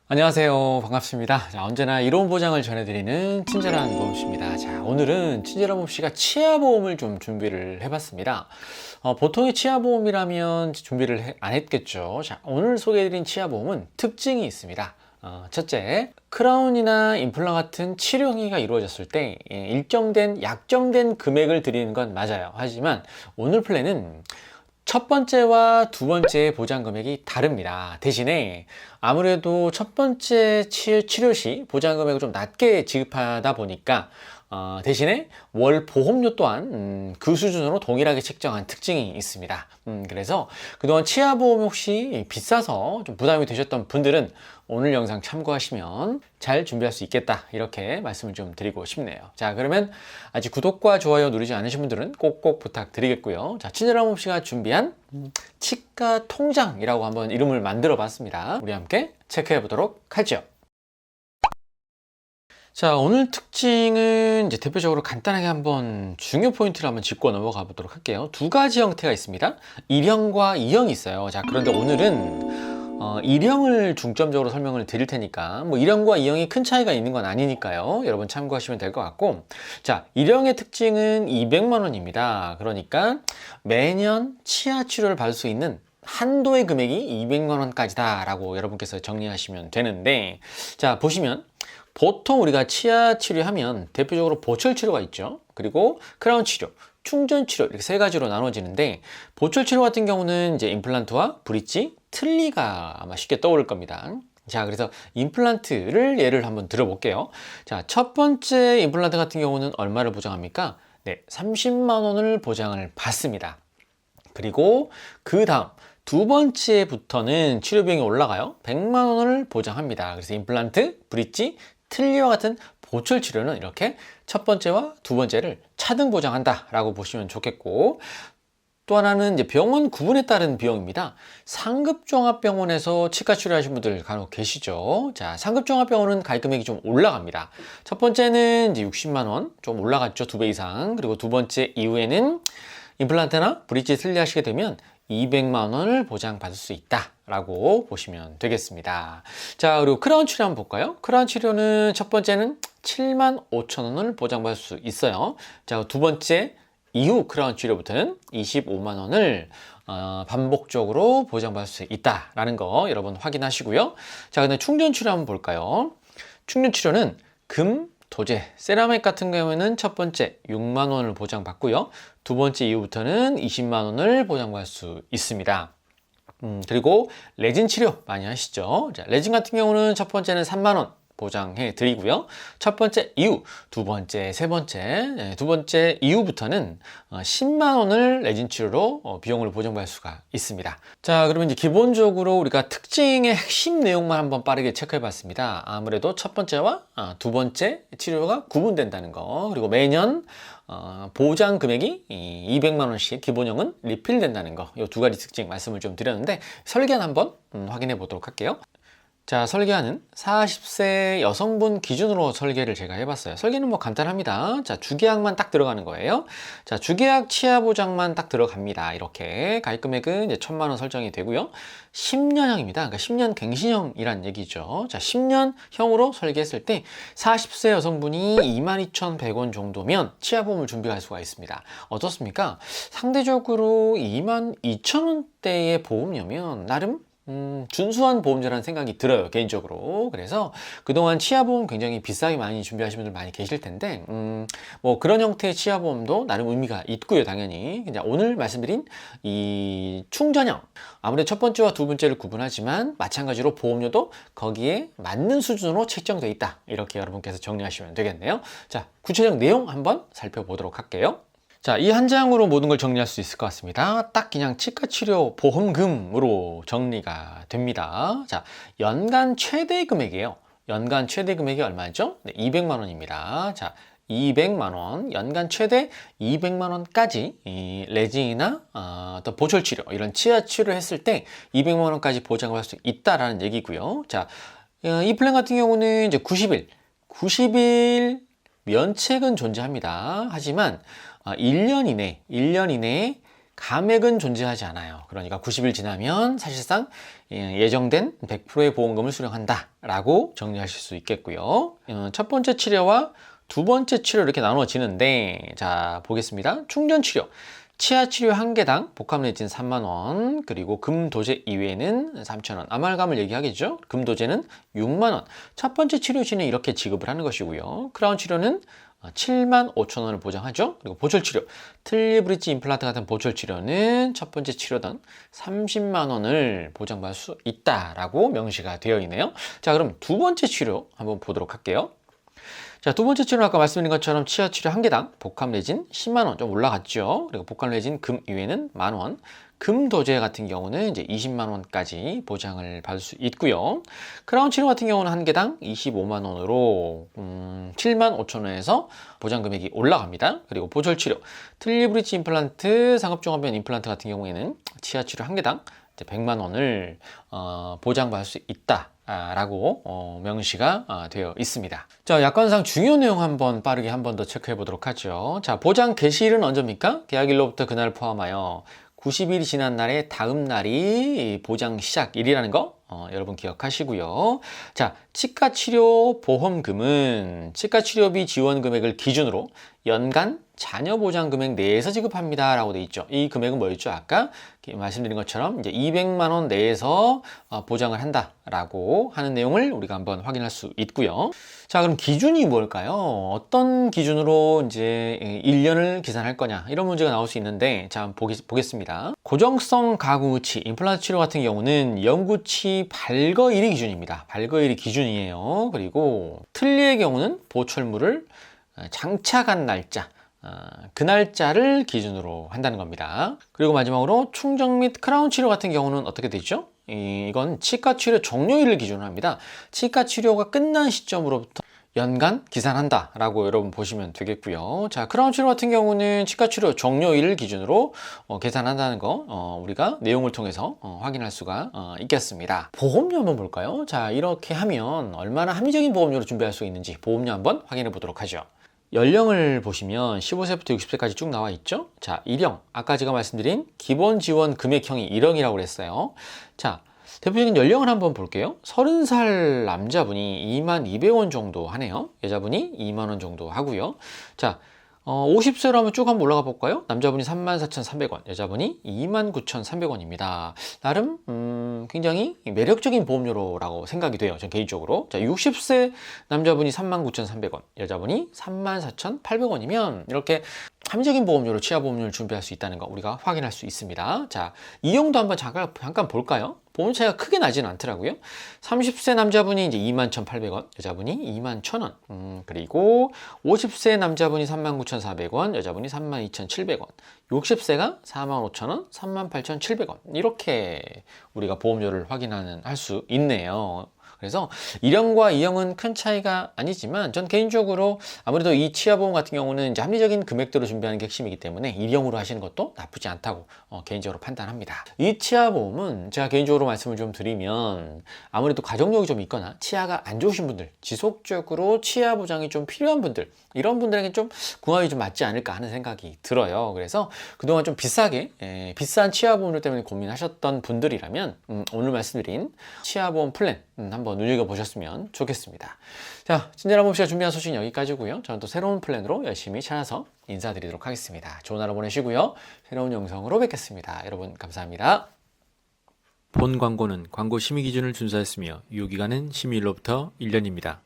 안녕하세요. 반갑습니다. 자, 언제나 이로운 보장을 전해드리는 친절한 보험씨입니다. 자, 오늘은 친절한 보험씨가 치아보험을 좀 준비를 해봤습니다. 보통의 치아보험이라면 준비를 안 했겠죠. 자, 오늘 소개해드린 치아보험은 특징이 있습니다. 첫째, 크라운이나 임플란 같은 치료 행위가 이루어졌을 때 일정된 약정된 금액을 드리는 건 맞아요. 하지만 오늘 플랜은 첫 번째와 두 번째 보장 금액이 다릅니다. 대신에 아무래도 첫 번째 치료 시 보장 금액을 좀 낮게 지급하다 보니까 대신에 월 보험료 또한 그 수준으로 동일하게 책정한 특징이 있습니다. 그래서 그동안 치아보험이 혹시 비싸서 좀 부담이 되셨던 분들은 오늘 영상 참고하시면 잘 준비할 수 있겠다, 이렇게 말씀을 좀 드리고 싶네요. 자, 그러면 아직 구독과 좋아요 누르지 않으신 분들은 꼭꼭 부탁드리겠고요. 자, 친절한 봅시가 준비한 치과 통장이라고 한번 이름을 만들어 봤습니다. 우리 함께 체크해 보도록 하죠. 자, 오늘 특징은 이제 대표적으로 간단하게 한번 중요 포인트를 한번 짚고 넘어가 보도록 할게요. 두 가지 형태가 있습니다. 1형과 2형이 있어요. 자, 그런데 오늘은 1형을 중점적으로 설명을 드릴 테니까 뭐 1형과 2형이 큰 차이가 있는 건 아니니까요. 여러분 참고하시면 될 것 같고, 자, 1형의 특징은 200만 원입니다. 그러니까 매년 치아 치료를 받을 수 있는 한도의 금액이 200만 원까지다 라고 여러분께서 정리하시면 되는데, 자, 보시면 보통 우리가 치아 치료하면 대표적으로 보철 치료가 있죠. 그리고 크라운 치료, 충전 치료, 이렇게 세 가지로 나눠지는데, 보철 치료 같은 경우는 이제 임플란트와 브릿지, 틀니가 아마 쉽게 떠오를 겁니다. 자, 그래서 임플란트를 예를 한번 들어볼게요. 자, 첫 번째 임플란트 같은 경우는 얼마를 보장합니까? 네, 30만 원을 보장을 받습니다. 그리고 그 다음 두 번째부터는 치료 비용이 올라가요. 100만 원을 보장합니다. 그래서 임플란트, 브릿지, 틀니와 같은 보철 치료는 이렇게 첫 번째와 두 번째를 차등 보장한다 라고 보시면 좋겠고, 또 하나는 이제 병원 구분에 따른 비용입니다. 상급종합병원에서 치과 치료하신 분들 간혹 계시죠. 자, 상급종합병원은 가입 금액이 좀 올라갑니다. 첫 번째는 이제 60만 원, 좀 올라갔죠. 2배 이상. 그리고 두 번째 이후에는 임플란트나 브릿지 틀니 하시게 되면 200만 원을 보장받을 수 있다 라고 보시면 되겠습니다. 자, 그리고 크라운 치료 한번 볼까요? 크라운 치료는 첫 번째는 7만 5천 원을 보장받을 수 있어요. 자, 두 번째 이후 크라운 치료부터는 25만 원을 반복적으로 보장받을 수 있다라는 거 여러분 확인하시고요. 자, 근데 충전 치료 한번 볼까요? 충전 치료는 금, 도제, 세라믹 같은 경우에는 첫 번째 6만 원을 보장받고요. 두 번째 이후부터는 20만 원을 보장받을 수 있습니다. 그리고 레진 치료 많이 하시죠? 자, 레진 같은 경우는 첫 번째는 3만 원 보장해 드리고요. 첫 번째 이후, 두 번째, 세 번째, 두 번째 이후부터는 10만 원을 레진 치료로 비용을 보장받을 수가 있습니다. 자, 그러면 이제 기본적으로 우리가 특징의 핵심 내용만 한번 빠르게 체크해 봤습니다. 아무래도 첫 번째와 두 번째 치료가 구분된다는 거, 그리고 매년 보장 금액이 200만 원씩 기본형은 리필된다는 거, 이 두 가지 특징 말씀을 좀 드렸는데, 설계안 한번 확인해 보도록 할게요. 자, 설계하는 40세 여성분 기준으로 설계를 제가 해봤어요. 설계는 뭐 간단합니다. 자, 주계약만 딱 들어가는 거예요. 자, 주계약 치아 보장만 딱 들어갑니다. 이렇게 가입 금액은 이제 1,000만 원 설정이 되고요. 10년형입니다. 그러니까 10년 갱신형이란 얘기죠. 자, 10년형으로 설계했을 때 40세 여성분이 22,100원 정도면 치아보험을 준비할 수가 있습니다. 어떻습니까? 상대적으로 22,000원대의 보험료면 나름 준수한 보험료라는 생각이 들어요, 개인적으로. 그래서 그동안 치아보험 굉장히 비싸게 많이 준비하시는 분들 많이 계실 텐데, 뭐 그런 형태의 치아보험도 나름 의미가 있고요, 당연히. 그냥 오늘 말씀드린 이 충전형, 아무래도 첫 번째와 두 번째를 구분하지만 마찬가지로 보험료도 거기에 맞는 수준으로 책정되어 있다, 이렇게 여러분께서 정리하시면 되겠네요. 자, 구체적 내용 한번 살펴보도록 할게요. 자, 이 한 장으로 모든 걸 정리할 수 있을 것 같습니다. 딱 그냥 치과치료 보험금으로 정리가 됩니다. 자, 연간 최대 금액이에요. 연간 최대 금액이 얼마죠? 네, 200만 원입니다. 자, 200만 원, 연간 최대 200만 원까지 이 레진이나 또 보철 치료, 이런 치아 치료를 했을 때 200만 원까지 보장을 할 수 있다라는 얘기고요. 자, 이 플랜 같은 경우는 이제 90일 면책은 존재합니다. 하지만 1년 이내에 감액은 존재하지 않아요. 그러니까 90일 지나면 사실상 예정된 100%의 보험금을 수령한다 라고 정리하실 수 있겠고요. 첫 번째 치료와 두 번째 치료 이렇게 나눠지는데, 자 보겠습니다. 충전 치료, 치아 치료 한 개당 복합 레진 3만 원, 그리고 금도제 이외에는 3천 원. 아말감을 얘기하겠죠. 금도제는 6만 원. 첫 번째 치료 시는 이렇게 지급을 하는 것이고요. 크라운 치료는 7만 5천 원을 보장하죠. 그리고 보철 치료, 틀니 브릿지 임플란트 같은 보철 치료는 첫 번째 치료당 30만 원을 보장받을 수 있다라고 명시가 되어 있네요. 자, 그럼 두 번째 치료 한번 보도록 할게요. 자, 두 번째 치료는 아까 말씀드린 것처럼 치아 치료 한 개당 복합 레진 10만 원 좀 올라갔죠. 그리고 복합 레진 금 이외에는 만 원, 금 도제 같은 경우는 이제 20만 원까지 보장을 받을 수 있고요. 크라운 치료 같은 경우는 한 개당 25만 원으로 7만 5천 원에서 보장 금액이 올라갑니다. 그리고 보철 치료, 틀니 브릿지 임플란트, 상업종합면 임플란트 같은 경우에는 치아 치료 한 개당 100만 원을 보장받을 수 있다 라고 명시가 되어 있습니다. 자, 약관상 중요 내용 한번 빠르게 한 번 더 체크해 보도록 하죠. 자, 보장 개시일은 언제입니까? 계약일로부터 그날 포함하여 90일이 지난 날의 다음 날이 보장 시작일이라는 거 여러분 기억하시고요. 자, 치과치료 보험금은 치과치료비 지원 금액을 기준으로 연간 자녀 보장 금액 내에서 지급합니다 라고 돼 있죠. 이 금액은 뭐였죠? 아까 말씀드린 것처럼 이제 200만 원 내에서 보장을 한다 라고 하는 내용을 우리가 한번 확인할 수 있고요. 자, 그럼 기준이 뭘까요? 어떤 기준으로 이제 1년을 계산할 거냐, 이런 문제가 나올 수 있는데, 자, 보겠습니다. 고정성 가구치 임플란트 치료 같은 경우는 영구치 발거일이 기준입니다. 발거일이 기준이에요. 그리고 틀니의 경우는 보철물을 장착한 날짜, 그 날짜를 기준으로 한다는 겁니다. 그리고 마지막으로 충정 및 크라운 치료 같은 경우는 어떻게 되죠? 이건 치과 치료 종료일을 기준으로 합니다. 치과 치료가 끝난 시점으로부터 연간 기산한다 라고 여러분 보시면 되겠고요. 자, 크라운 치료 같은 경우는 치과 치료 종료일을 기준으로 계산한다는 거 우리가 내용을 통해서 확인할 수가 있겠습니다. 보험료 한번 볼까요? 자, 이렇게 하면 얼마나 합리적인 보험료를 준비할 수 있는지 보험료 한번 확인해 보도록 하죠. 연령을 보시면 15세부터 60세까지 쭉 나와 있죠. 자, 1형, 아까 제가 말씀드린 기본 지원 금액형이 1형이라고 그랬어요. 자, 대표적인 연령을 한번 볼게요. 30살 남자분이 2200원 정도 하네요. 여자분이 2만 원 정도 하고요. 자, 50세로 하면 쭉 한번 올라가 볼까요? 남자분이 34,300원, 여자분이 29,300원입니다. 나름 굉장히 매력적인 보험료라고 생각이 돼요. 전 개인적으로. 자, 60세 남자분이 39,300원, 여자분이 34,800원이면 이렇게 합리적인 보험료로 치아 보험료를 준비할 수 있다는 거 우리가 확인할 수 있습니다. 자, 이용도 한번 잠깐 볼까요? 보험 차이가 크게 나지는 않더라고요. 30세 남자분이 이제 21,800원, 여자분이 21,000원. 그리고 50세 남자분이 39,400원, 여자분이 32,700원. 60세가 45,000원, 38,700원. 이렇게 우리가 보험료를 할 수 있네요. 그래서 1형과 2형은 큰 차이가 아니지만 전 개인적으로 아무래도 이 치아보험 같은 경우는 이제 합리적인 금액대로 준비하는 게 핵심이기 때문에 1형으로 하시는 것도 나쁘지 않다고 개인적으로 판단합니다. 이 치아보험은 제가 개인적으로 말씀을 좀 드리면 아무래도 가족력이 좀 있거나 치아가 안 좋으신 분들, 지속적으로 치아 보장이 좀 필요한 분들, 이런 분들에게 좀 궁합이 좀 맞지 않을까 하는 생각이 들어요. 그래서 그동안 좀 비싼 치아보험료 때문에 고민하셨던 분들이라면 오늘 말씀드린 치아보험 플랜 한번 눈여겨보셨으면 좋겠습니다. 자, 친절한 봅시가 준비한 소식은 여기까지고요. 저는 또 새로운 플랜으로 열심히 찾아서 인사드리도록 하겠습니다. 좋은 하루 보내시고요. 새로운 영상으로 뵙겠습니다. 여러분 감사합니다. 본 광고는 광고 심의 기준을 준수하였으며 유효기간은 심의일로부터 1년입니다.